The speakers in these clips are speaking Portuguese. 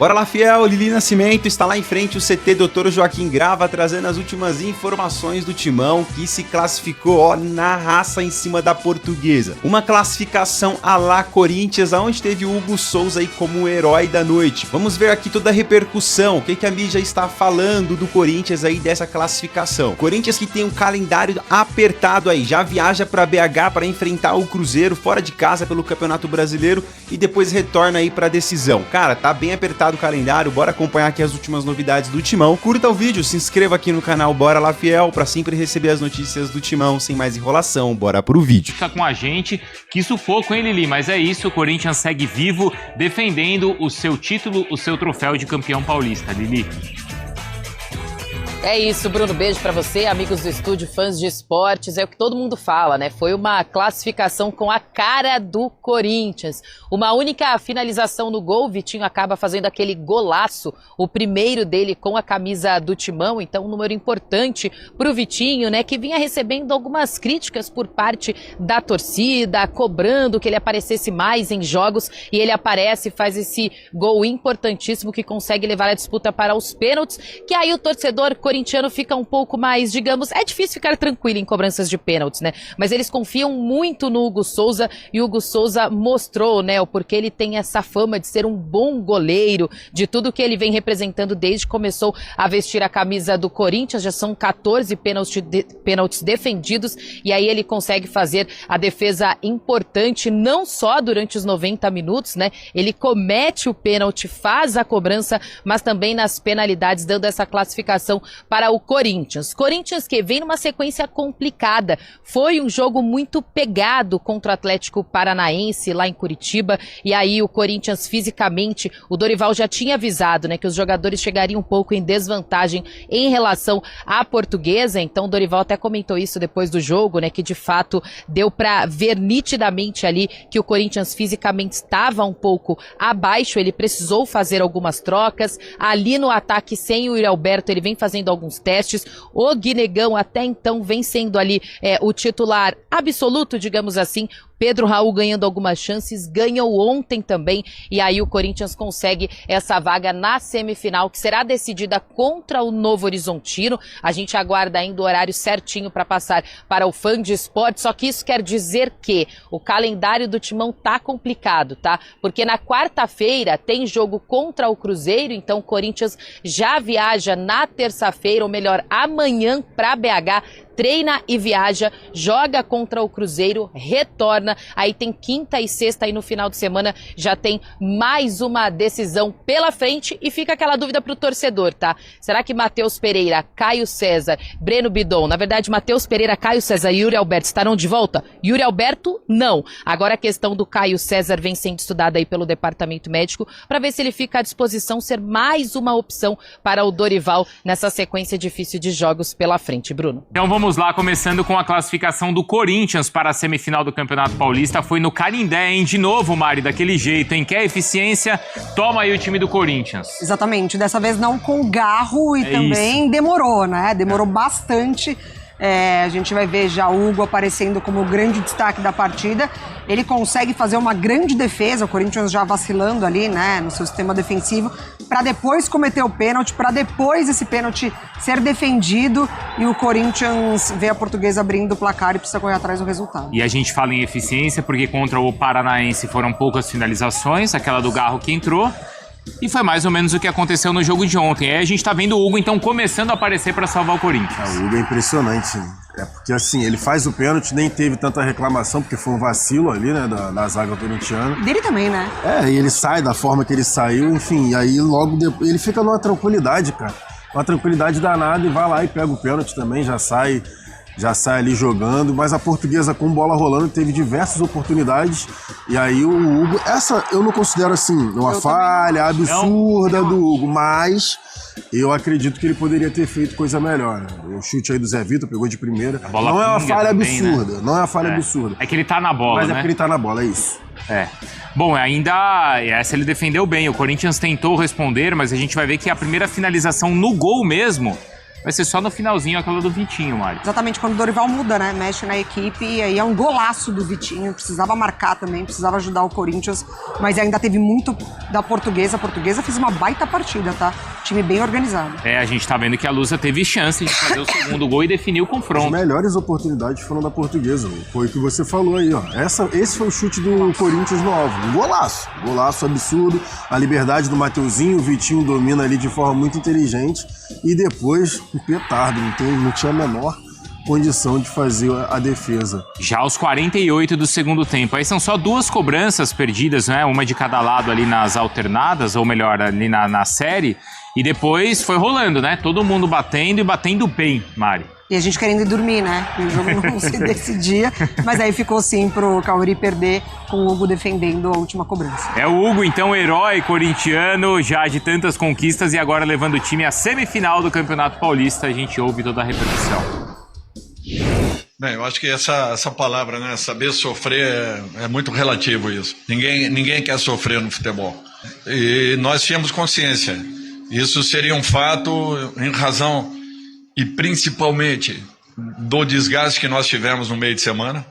Bora lá, fiel! Lili Nascimento está lá em frente, o CT Dr. Joaquim Grava, trazendo as últimas informações do Timão, que se classificou na raça em cima da Portuguesa. Uma classificação à la Corinthians, onde teve o Hugo Souza aí como o herói da noite. Vamos ver aqui toda a repercussão, o que a mídia está falando do Corinthians aí dessa classificação. Corinthians que tem um calendário apertado aí, já viaja para BH para enfrentar o Cruzeiro fora de casa pelo Campeonato Brasileiro e depois retorna aí para a decisão. Cara, tá bem apertado o calendário, bora acompanhar aqui as últimas novidades do Timão. Curta o vídeo, se inscreva aqui no canal Bora Lá Fiel para sempre receber as notícias do Timão sem mais enrolação. Bora pro vídeo. Fica com a gente, que sufoco, hein, Lili? Mas é isso, o Corinthians segue vivo, defendendo o seu título, o seu troféu de campeão paulista, Lili. É isso, Bruno, beijo pra você, amigos do estúdio, fãs de esportes, é o que todo mundo fala, né? Foi uma classificação com a cara do Corinthians. Uma única finalização no gol, o Vitinho acaba fazendo aquele golaço, o primeiro dele com a camisa do Timão, então um número importante pro Vitinho, né? Que vinha recebendo algumas críticas por parte da torcida, cobrando que ele aparecesse mais em jogos, e ele aparece e faz esse gol importantíssimo que consegue levar a disputa para os pênaltis, que aí o torcedor corintiano fica um pouco mais, digamos, é difícil ficar tranquilo em cobranças de pênaltis, né? Mas eles confiam muito no Hugo Souza e o Hugo Souza mostrou, né, o porquê ele tem essa fama de ser um bom goleiro, de tudo que ele vem representando desde que começou a vestir a camisa do Corinthians. Já são 14 pênaltis defendidos e aí ele consegue fazer a defesa importante, não só durante os 90 minutos, né? Ele comete o pênalti, faz a cobrança, mas também nas penalidades, dando essa classificação para o Corinthians. Corinthians que vem numa sequência complicada. Foi um jogo muito pegado contra o Atlético Paranaense lá em Curitiba, e aí o Corinthians fisicamente, o Dorival já tinha avisado, né, que os jogadores chegariam um pouco em desvantagem em relação à Portuguesa, então o Dorival até comentou isso depois do jogo, né, que de fato deu para ver nitidamente ali que o Corinthians fisicamente estava um pouco abaixo, ele precisou fazer algumas trocas, ali no ataque sem o Yuri Alberto, ele vem fazendo alguns testes, o Guinegão até então vem sendo ali o titular absoluto, digamos assim. Pedro Raul ganhando algumas chances, ganhou ontem também, e aí o Corinthians consegue essa vaga na semifinal, que será decidida contra o Novo Horizontino. A gente aguarda ainda o horário certinho para passar para o fã de esporte, só que isso quer dizer que o calendário do Timão tá complicado, tá? Porque na quarta-feira tem jogo contra o Cruzeiro, então o Corinthians já viaja na terça-feira, ou melhor, amanhã para BH, treina e viaja, joga contra o Cruzeiro, retorna, aí tem quinta e sexta, aí no final de semana já tem mais uma decisão pela frente, e fica aquela dúvida pro torcedor, tá? Será que Matheus Pereira, Caio César, Breno Bidon, na verdade Matheus Pereira, Caio César e Yuri Alberto estarão de volta? Yuri Alberto, não. Agora a questão do Caio César vem sendo estudada aí pelo departamento médico para ver se ele fica à disposição, ser mais uma opção para o Dorival nessa sequência difícil de jogos pela frente, Bruno. Então vamos lá, começando com a classificação do Corinthians para a semifinal do Campeonato Paulista. Foi no Canindé, hein? De novo, Mari, daquele jeito, hein? Quer eficiência? Toma aí o time do Corinthians. Exatamente, dessa vez não com garro e também isso. Demorou, né? Demorou bastante. A gente vai ver já o Hugo aparecendo como o grande destaque da partida. Ele consegue fazer uma grande defesa, o Corinthians já vacilando ali, né, no seu sistema defensivo, para depois cometer o pênalti, para depois esse pênalti ser defendido e o Corinthians vê a Portuguesa abrindo o placar e precisa correr atrás do resultado. E a gente fala em eficiência porque contra o Paranaense foram poucas finalizações, aquela do Garro que entrou. E foi mais ou menos o que aconteceu no jogo de ontem. Aí a gente tá vendo o Hugo, então, começando a aparecer para salvar o Corinthians. O Hugo é impressionante. É porque, assim, ele faz o pênalti, nem teve tanta reclamação, porque foi um vacilo ali, né, da zaga corintiana. Dele também, né? E ele sai da forma que ele saiu, enfim, e aí logo depois, ele fica numa tranquilidade, cara. Uma tranquilidade danada, e vai lá e pega o pênalti também, já sai ali jogando, mas a Portuguesa com bola rolando teve diversas oportunidades, e aí o Hugo, essa eu não considero assim uma falha absurda do Hugo, mas eu acredito que ele poderia ter feito coisa melhor, né? O chute aí do Zé Vitor, pegou de primeira, não é uma falha também, absurda, né? Não é uma falha absurda. É que ele tá na bola, mas né? É porque ele tá na bola, é isso. Bom, ainda essa ele defendeu bem, o Corinthians tentou responder, mas a gente vai ver que a primeira finalização no gol mesmo vai ser só no finalzinho aquela do Vitinho, Mari. Exatamente, quando o Dorival muda, né? Mexe na equipe e aí é um golaço do Vitinho. Precisava marcar também, precisava ajudar o Corinthians, mas ainda teve muito da Portuguesa. A Portuguesa fez uma baita partida, tá? Time bem organizado. A gente tá vendo que a Lusa teve chance de fazer o segundo gol e definir o confronto. As melhores oportunidades foram da Portuguesa, foi o que você falou aí, ó. Esse foi o chute do Corinthians no alvo. Um golaço. Golaço absurdo. A liberdade do Mateuzinho, o Vitinho domina ali de forma muito inteligente. E depois, um petardo. Não tinha a menor condição de fazer a defesa. Já aos 48 do segundo tempo. Aí são só 2 cobranças perdidas, né? Uma de cada lado ali nas alternadas, ou melhor, ali na série. E depois foi rolando, né? Todo mundo batendo e batendo bem, Mari. E a gente querendo ir dormir, né? O jogo não se decidia, mas aí ficou sim pro Caury perder, com o Hugo defendendo a última cobrança. É o Hugo, então, herói corintiano, já de tantas conquistas e agora levando o time à semifinal do Campeonato Paulista. A gente ouve toda a repercussão. Bem, eu acho que essa palavra, né, saber sofrer, é muito relativo isso. Ninguém quer sofrer no futebol. E nós tínhamos consciência. Isso seria um fato em razão e principalmente do desgaste que nós tivemos no meio de semana.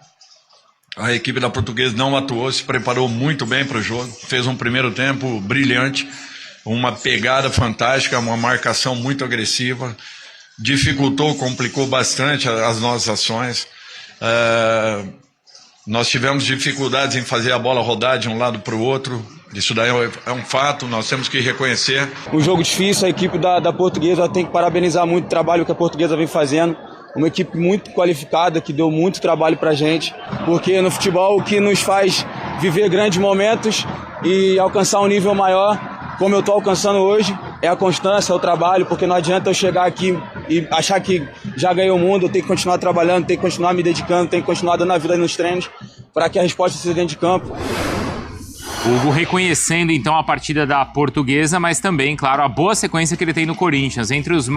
A equipe da Portuguesa não atuou, se preparou muito bem para o jogo, fez um primeiro tempo brilhante, uma pegada fantástica, uma marcação muito agressiva, dificultou, complicou bastante as nossas ações. Nós tivemos dificuldades em fazer a bola rodar de um lado para o outro. Isso daí é um fato, nós temos que reconhecer. Um jogo difícil, a equipe da Portuguesa tem que parabenizar muito o trabalho que a Portuguesa vem fazendo. Uma equipe muito qualificada, que deu muito trabalho pra gente, porque no futebol o que nos faz viver grandes momentos e alcançar um nível maior, como eu tô alcançando hoje, é a constância, é o trabalho, porque não adianta eu chegar aqui e achar que já ganhei o mundo, eu tenho que continuar trabalhando, tenho que continuar me dedicando, tenho que continuar dando a vida nos treinos para que a resposta seja dentro de campo. Hugo reconhecendo então a partida da Portuguesa, mas também, claro, a boa sequência que ele tem no Corinthians, entre os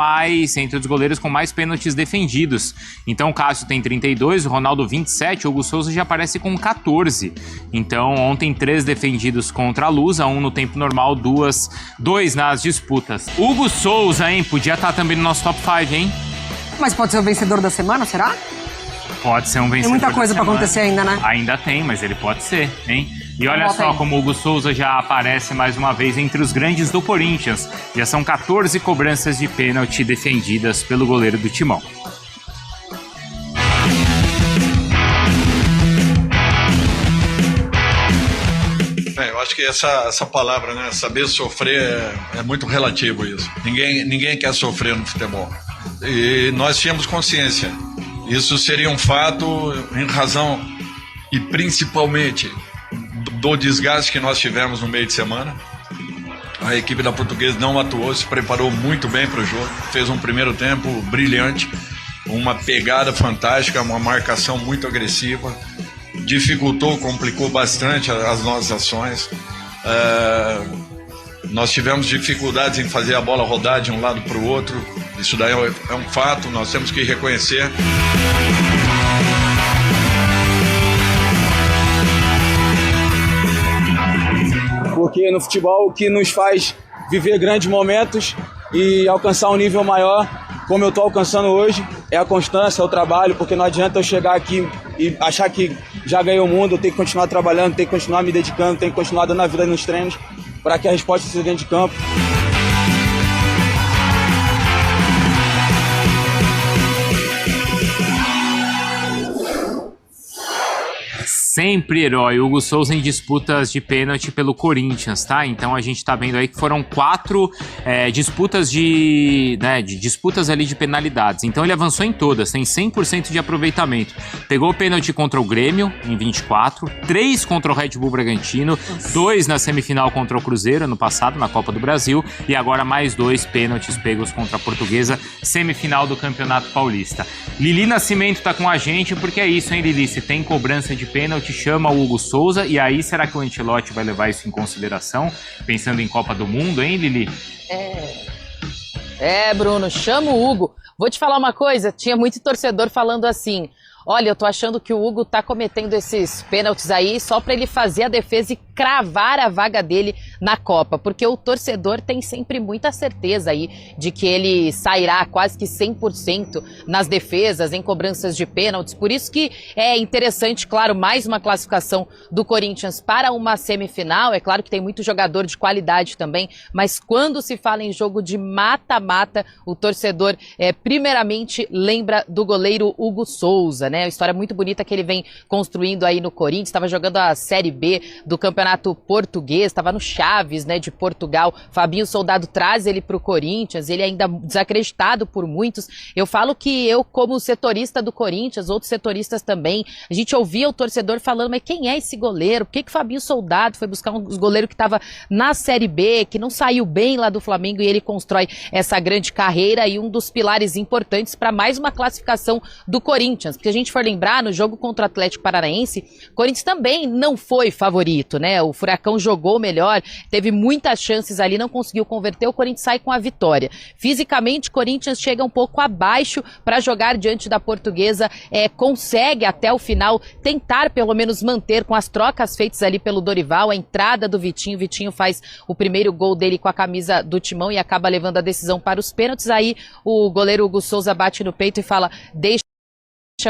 goleiros com mais pênaltis defendidos. Então o Cássio tem 32, o Ronaldo 27, o Hugo Souza já aparece com 14. Então ontem 3 defendidos contra a Lusa, 1 no tempo normal, 2 nas disputas. Hugo Souza, hein, podia estar também no nosso top 5, hein? Mas pode ser o vencedor da semana, será? Pode ser um vencedor. Tem muita coisa pra acontecer ainda, né? Ainda tem, mas ele pode ser, hein? E olha só como o Hugo Souza já aparece mais uma vez entre os grandes do Corinthians. Já são 14 cobranças de pênalti defendidas pelo goleiro do Timão. Bem, eu acho que essa palavra, né, saber sofrer, é muito relativo isso. Ninguém quer sofrer no futebol. E nós tínhamos consciência. Isso seria um fato em razão e principalmente do desgaste que nós tivemos no meio de semana. A equipe da Portuguesa não atuou, se preparou muito bem para o jogo, fez um primeiro tempo brilhante, uma pegada fantástica, uma marcação muito agressiva, dificultou, complicou bastante as nossas ações. Nós tivemos dificuldades em fazer a bola rodar de um lado para o outro. Isso daí é um fato, nós temos que reconhecer. Porque no futebol o que nos faz viver grandes momentos e alcançar um nível maior, como eu tô alcançando hoje, é a constância, é o trabalho, porque não adianta eu chegar aqui e achar que já ganhei o mundo, eu tenho que continuar trabalhando, tenho que continuar me dedicando, tenho que continuar dando a vida nos treinos para que a resposta seja dentro de campo. Sempre herói, Hugo Souza em disputas de pênalti pelo Corinthians, tá? Então a gente tá vendo aí que foram 4 disputas disputas ali de penalidades. Então ele avançou em todas, tem 100% de aproveitamento. Pegou o pênalti contra o Grêmio em 24, 3 contra o Red Bull Bragantino, 2 na semifinal contra o Cruzeiro no passado, na Copa do Brasil, e agora mais 2 pênaltis pegos contra a Portuguesa, semifinal do Campeonato Paulista. Lili Nascimento tá com a gente, porque é isso, hein, Lili? Se tem cobrança de pênalti, chama o Hugo Souza, e aí será que o Ancelotti vai levar isso em consideração, pensando em Copa do Mundo, hein, Lili? Bruno, chama o Hugo. Vou te falar uma coisa, tinha muito torcedor falando assim, olha, eu tô achando que o Hugo tá cometendo esses pênaltis aí só pra ele fazer a defesa e cravar a vaga dele na Copa, porque o torcedor tem sempre muita certeza aí de que ele sairá quase que 100% nas defesas, em cobranças de pênaltis. Por isso que é interessante, claro, mais uma classificação do Corinthians para uma semifinal. É claro que tem muito jogador de qualidade também, mas quando se fala em jogo de mata-mata, o torcedor primeiramente lembra do goleiro Hugo Souza, né? Uma história muito bonita que ele vem construindo aí no Corinthians. Estava jogando a Série B do Campeonato Português, estava no Chaves, né, de Portugal. Fabinho Soldado traz ele para o Corinthians, ele ainda desacreditado por muitos. Eu falo que eu, como setorista do Corinthians, outros setoristas também, a gente ouvia o torcedor falando, mas quem é esse goleiro? Por que Fabinho Soldado foi buscar um goleiro que estava na Série B, que não saiu bem lá do Flamengo, e ele constrói essa grande carreira e um dos pilares importantes para mais uma classificação do Corinthians? Porque a gente for lembrar, no jogo contra o Atlético Paranaense, o Corinthians também não foi favorito, né? O Furacão jogou melhor, teve muitas chances ali, não conseguiu converter, o Corinthians sai com a vitória. Fisicamente, o Corinthians chega um pouco abaixo para jogar diante da Portuguesa, consegue até o final tentar pelo menos manter com as trocas feitas ali pelo Dorival, a entrada do Vitinho. Vitinho faz o primeiro gol dele com a camisa do Timão e acaba levando a decisão para os pênaltis. Aí o goleiro Hugo Souza bate no peito e fala, deixa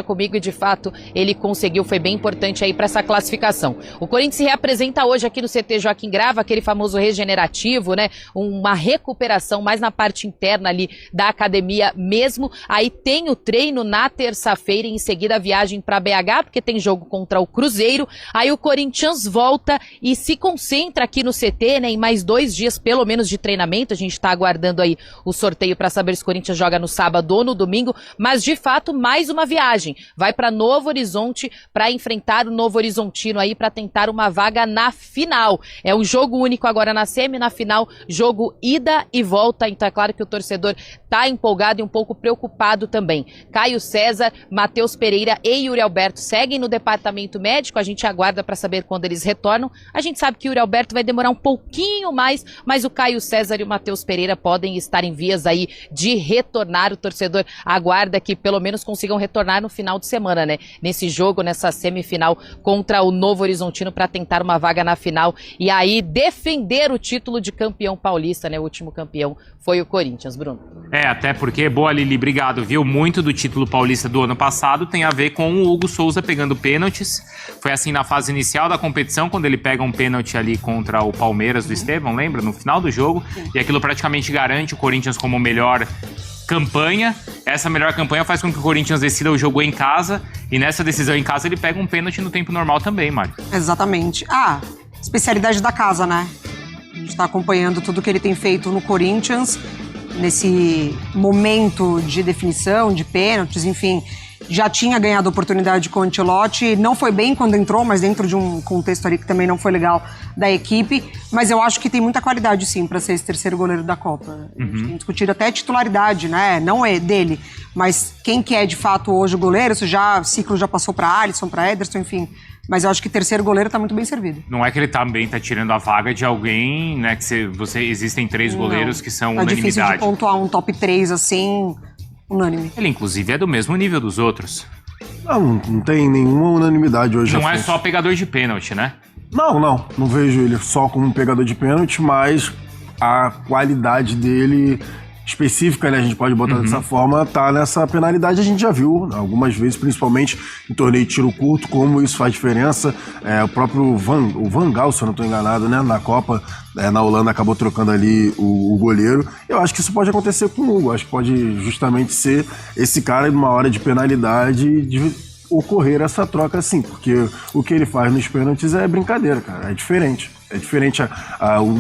comigo, e de fato ele conseguiu, foi bem importante aí para essa classificação. O Corinthians se reapresenta hoje aqui no CT Joaquim Grava, aquele famoso regenerativo, né? Uma recuperação mais na parte interna ali da academia mesmo. Aí tem o treino na terça-feira, em seguida a viagem para BH, porque tem jogo contra o Cruzeiro. Aí o Corinthians volta e se concentra aqui no CT, né? Em mais 2 dias pelo menos de treinamento. A gente está aguardando aí o sorteio para saber se o Corinthians joga no sábado ou no domingo, mas de fato mais uma viagem. Vai para Novo Horizonte para enfrentar o Novo Horizontino aí para tentar uma vaga na final. É um jogo único agora na semi, na final jogo ida e volta. Então é claro que o torcedor tá empolgado e um pouco preocupado também. Caio César, Matheus Pereira e Yuri Alberto seguem no departamento médico. A gente aguarda para saber quando eles retornam. A gente sabe que o Yuri Alberto vai demorar um pouquinho mais, mas o Caio César e o Matheus Pereira podem estar em vias aí de retornar. O torcedor aguarda que pelo menos consigam retornar no final de semana, né? Nesse jogo, nessa semifinal contra o Novo Horizontino para tentar uma vaga na final e aí defender o título de campeão paulista, né? O último campeão foi o Corinthians, Bruno. Até porque, boa Lili, obrigado, viu? Muito do título paulista do ano passado tem a ver com o Hugo Souza pegando pênaltis. Foi assim na fase inicial da competição, quando ele pega um pênalti ali contra o Palmeiras do Estevão, lembra? No final do jogo. E aquilo praticamente garante o Corinthians como melhor campanha. Essa melhor campanha faz com que o Corinthians decida o jogo em casa, e nessa decisão em casa ele pega um pênalti no tempo normal também, Mário. Exatamente. Especialidade da casa, né? A gente tá acompanhando tudo que ele tem feito no Corinthians, nesse momento de definição, de pênaltis, enfim. Já tinha ganhado oportunidade com o Ancelotti, não foi bem quando entrou, mas dentro de um contexto ali que também não foi legal da equipe. Mas eu acho que tem muita qualidade, sim, para ser esse terceiro goleiro da Copa. A gente tem discutido até a titularidade, né? Não é dele, mas quem que é de fato hoje o goleiro? O ciclo já passou para Alisson, para Ederson, enfim. Mas eu acho que terceiro goleiro tá muito bem servido. Não é que ele também tá tirando a vaga de alguém, né? Que existem 3 goleiros que são unanimidade. É difícil de pontuar um top 3 assim, unânime. Ele, inclusive, é do mesmo nível dos outros. Não tem nenhuma unanimidade hoje. Não é só pegador de pênalti, né? Não vejo ele só como um pegador de pênalti, mas a qualidade dele específica, né, a gente pode botar dessa forma, tá nessa penalidade. A gente já viu algumas vezes, principalmente em torneio de tiro curto, como isso faz diferença. O próprio Van Gaal, se eu não estou enganado, né, na Copa, na Holanda, acabou trocando ali o goleiro. Eu acho que isso pode acontecer com o Hugo. Acho que pode justamente ser esse cara, numa hora de penalidade, de ocorrer essa troca assim, porque o que ele faz nos pênaltis é brincadeira, cara. É diferente. É diferente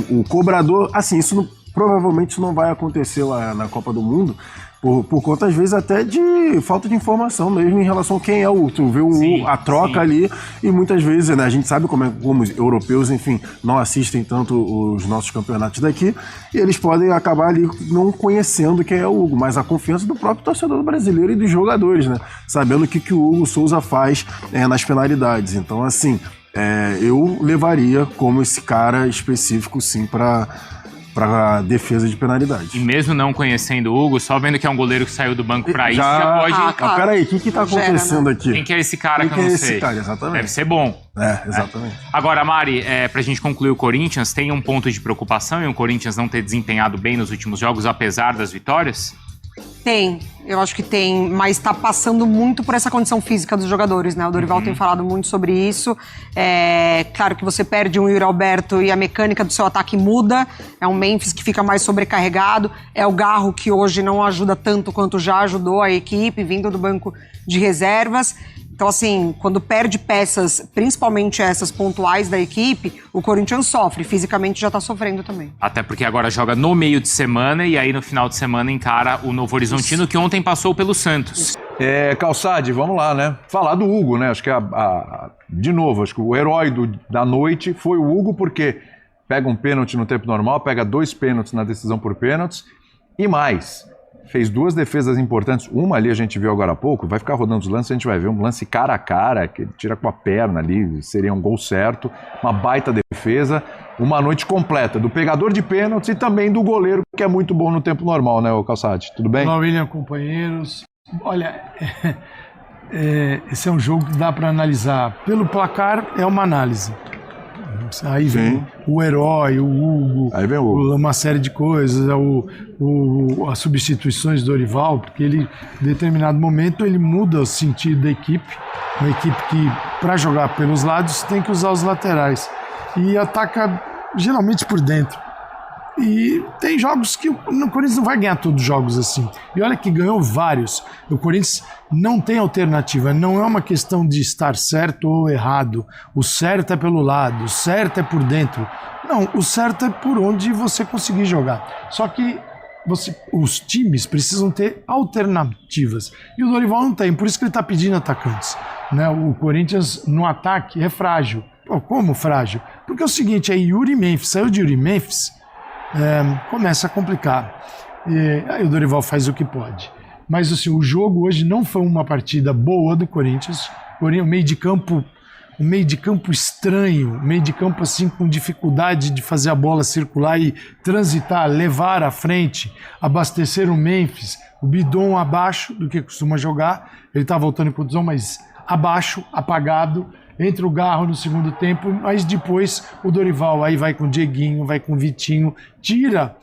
o cobrador, assim, isso não. Provavelmente isso não vai acontecer lá na Copa do Mundo, por conta, às vezes, até de falta de informação mesmo em relação a quem é o... Tu vê a troca ali, e muitas vezes, né, a gente sabe como os europeus, enfim, não assistem tanto os nossos campeonatos daqui, e eles podem acabar ali não conhecendo quem é o Hugo, mas a confiança do próprio torcedor brasileiro e dos jogadores, né? Sabendo o que o Hugo Souza faz nas penalidades. Então, assim, eu levaria como esse cara específico, sim, para para defesa de penalidade. E mesmo não conhecendo o Hugo, só vendo que é um goleiro que saiu do banco pra isso, já pode... claro. Peraí, o que tá acontecendo aqui? Quem que é esse cara que eu Quem não é sei? esse cara, exatamente. Deve ser bom. Exatamente. Agora, Mari, pra gente concluir o Corinthians, tem um ponto de preocupação em o Corinthians não ter desempenhado bem nos últimos jogos, apesar das vitórias? Tem, eu acho que tem, mas está passando muito por essa condição física dos jogadores, né? O Dorival tem falado muito sobre isso. Claro que você perde um Yuri Alberto e a mecânica do seu ataque muda. É um Memphis que fica mais sobrecarregado. É o Garro que hoje não ajuda tanto quanto já ajudou a equipe, vindo do banco de reservas. Então, assim, quando perde peças, principalmente essas pontuais da equipe, o Corinthians sofre. Fisicamente já tá sofrendo também. Até porque agora joga no meio de semana e aí no final de semana encara o Novo Horizontino, que ontem passou pelo Santos. Calçade, vamos lá, né? Falar do Hugo, né? Acho que de novo, acho que o herói da noite foi o Hugo, porque pega um pênalti no tempo normal, pega 2 pênaltis na decisão por pênaltis e mais. Fez 2 defesas importantes. Uma ali a gente viu agora há pouco, vai ficar rodando os lances, a gente vai ver um lance cara a cara, que ele tira com a perna ali, seria um gol certo, uma baita defesa, uma noite completa do pegador de pênaltis e também do goleiro, que é muito bom no tempo normal, né, o Calçade? Tudo bem? Olá, William, companheiros. Olha, esse é um jogo que dá para analisar. Pelo placar, é uma análise. Aí vem o herói, o Hugo, aí vem o Hugo. Uma série de coisas, as substituições do Dorival, porque ele, em determinado momento, ele muda o sentido da equipe. Uma equipe que, para jogar pelos lados, tem que usar os laterais. E ataca geralmente por dentro. E tem jogos que o Corinthians não vai ganhar todos os jogos assim. E olha que ganhou vários. O Corinthians não tem alternativa. Não é uma questão de estar certo ou errado. O certo é pelo lado, o certo é por dentro. Não, o certo é por onde você conseguir jogar. Só que os times precisam ter alternativas. E o Dorival não tem, por isso que ele está pedindo atacantes. Né? O Corinthians no ataque é frágil. Pô, como frágil? Porque é o seguinte, Yuri Memphis, saiu de Yuri Memphis, começa a complicar. Aí o Dorival faz o que pode. Mas assim, o jogo hoje não foi uma partida boa do Corinthians. Porém, um meio de campo estranho, meio de campo assim com dificuldade de fazer a bola circular e transitar, levar à frente, abastecer o Memphis, o Bidon abaixo do que costuma jogar. Ele está voltando em contusão, mas abaixo, apagado. Entra o Garro no segundo tempo, mas depois o Dorival aí vai com o Dieguinho, vai com o Vitinho, tira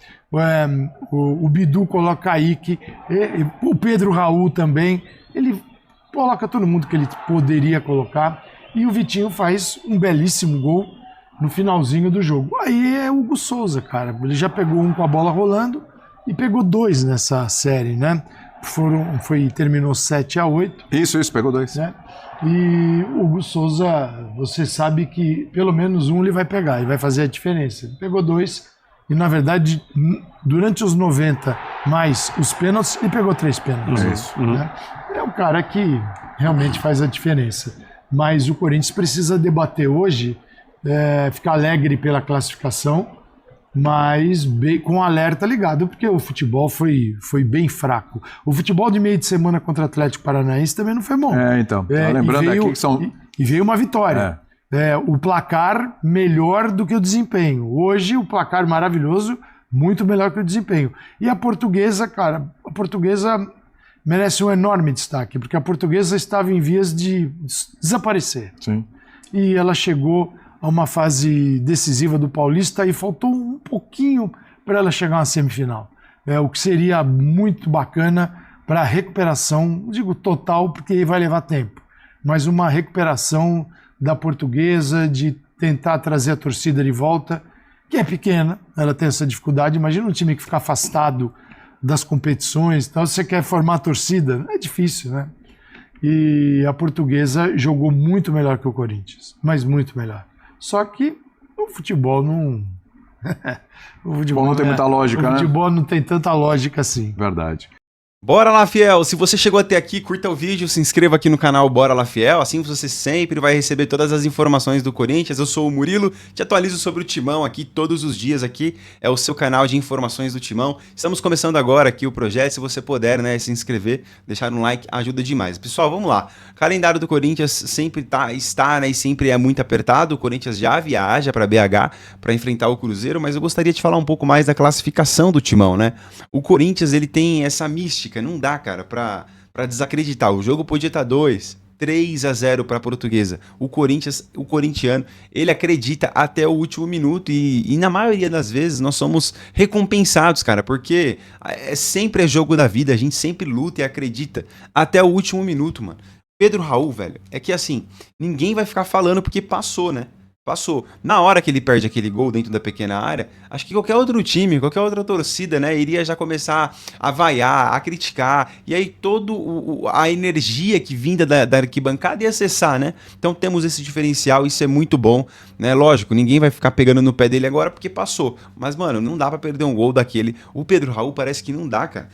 o Bidu, coloca Kaique, o Pedro Raul também, ele coloca todo mundo que ele poderia colocar e o Vitinho faz um belíssimo gol no finalzinho do jogo. Aí é o Hugo Souza, cara, ele já pegou um com a bola rolando e pegou 2 nessa série, né? Terminou 7-8. Isso, pegou 2. Né? E o Hugo Souza, você sabe que pelo menos um ele vai pegar e vai fazer a diferença. Ele pegou 2 e, na verdade, durante os 90 mais os pênaltis, ele pegou 3 pênaltis. Isso. Né? É um cara que realmente faz a diferença. Mas o Corinthians precisa debater hoje, ficar alegre pela classificação, mas com o alerta ligado, porque o futebol foi bem fraco. O futebol de meio de semana contra o Atlético Paranaense também não foi bom. Então. Lembrando aqui que são... E veio uma vitória. O placar melhor do que o desempenho. Hoje, o placar maravilhoso, muito melhor que o desempenho. E a Portuguesa, cara, merece um enorme destaque, porque a Portuguesa estava em vias de desaparecer. Sim. E ela chegou a uma fase decisiva do Paulista e faltou um pouquinho para ela chegar à semifinal. O que seria muito bacana para a recuperação, não digo total, porque vai levar tempo, mas uma recuperação da Portuguesa, de tentar trazer a torcida de volta, que é pequena, ela tem essa dificuldade. Imagina um time que fica afastado das competições, então você quer formar a torcida, é difícil, né? E a Portuguesa jogou muito melhor que o Corinthians, mas muito melhor. Só que o futebol não... o futebol não tem muita lógica, né? O futebol não tem tanta lógica assim. Verdade. Bora lá, fiel! Se você chegou até aqui, curta o vídeo, se inscreva aqui no canal Bora lá, fiel. Assim você sempre vai receber todas as informações do Corinthians. Eu sou o Murilo, te atualizo sobre o Timão aqui todos os dias. Aqui é o seu canal de informações do Timão. Estamos começando agora aqui o projeto. Se você puder, né, se inscrever, deixar um like, ajuda demais. Pessoal, vamos lá. O calendário do Corinthians sempre está, né, e sempre é muito apertado. O Corinthians já viaja para BH para enfrentar o Cruzeiro, mas eu gostaria de falar um pouco mais da classificação do Timão, né? O Corinthians, ele tem essa mística. Não dá, cara, pra desacreditar. O jogo podia estar 3-0 pra Portuguesa. O corintiano, ele acredita até o último minuto e na maioria das vezes nós somos recompensados, cara, porque sempre é jogo da vida, a gente sempre luta e acredita até o último minuto, mano. Pedro Raul, velho, é que assim, ninguém vai ficar falando porque passou, né? Passou. Na hora que ele perde aquele gol dentro da pequena área, acho que qualquer outro time, qualquer outra torcida, né, iria já começar a vaiar, a criticar, e aí toda a energia que vinda da arquibancada ia cessar, né? Então temos esse diferencial, isso é muito bom, né? Lógico, ninguém vai ficar pegando no pé dele agora porque passou, mas, mano, não dá pra perder um gol daquele. O Pedro Raul parece que não dá, cara.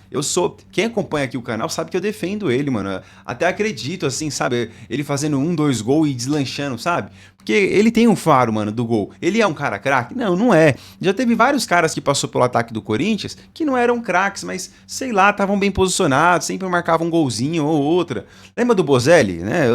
Quem acompanha aqui o canal sabe que eu defendo ele, mano. Até acredito, assim, sabe? Ele fazendo 2 gols e deslanchando, sabe? Porque ele tem um faro, mano, do gol. Ele é um cara craque? Não, não é. Já teve vários caras que passou pelo ataque do Corinthians que não eram craques, mas, sei lá, estavam bem posicionados, sempre marcavam um golzinho ou outra. Lembra do Bozelli, né?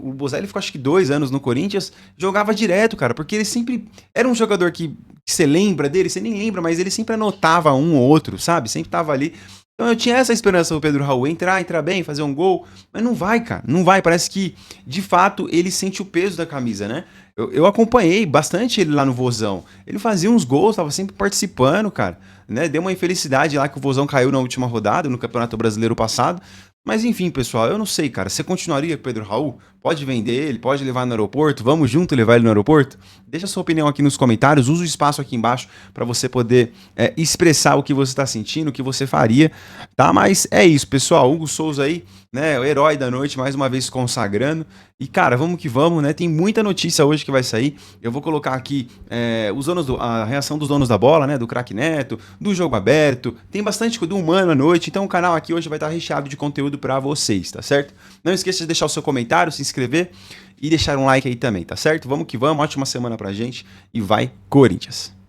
O Bozelli ficou acho que 2 anos no Corinthians, jogava direto, cara, porque ele sempre era um jogador que você lembra dele, você nem lembra, mas ele sempre anotava um ou outro, sabe? Sempre tava ali. Então eu tinha essa esperança do Pedro Raul entrar bem, fazer um gol, mas não vai, cara, não vai. Parece que, de fato, ele sente o peso da camisa, né? Eu acompanhei bastante ele lá no Vozão. Ele fazia uns gols, tava sempre participando, cara, né? Deu uma infelicidade lá que o Vozão caiu na última rodada, no Campeonato Brasileiro passado. Mas enfim, pessoal, eu não sei, cara. Você continuaria com o Pedro Raul? Pode vender ele, pode levar no aeroporto, vamos junto levar ele no aeroporto? Deixa sua opinião aqui nos comentários, usa o espaço aqui embaixo para você poder expressar o que você está sentindo, o que você faria, tá? Mas é isso, pessoal. Hugo Souza aí, né, o herói da noite, mais uma vez consagrando. E, cara, vamos que vamos, né? Tem muita notícia hoje que vai sair. Eu vou colocar aqui a reação dos donos da bola, né? Do Craque Neto, do Jogo Aberto. Tem bastante do Humano à noite. Então o canal aqui hoje vai estar recheado de conteúdo para vocês, tá certo? Não esqueça de deixar o seu comentário, se inscrever e deixar um like aí também, tá certo? Vamos que vamos. Ótima semana pra gente e vai, Corinthians!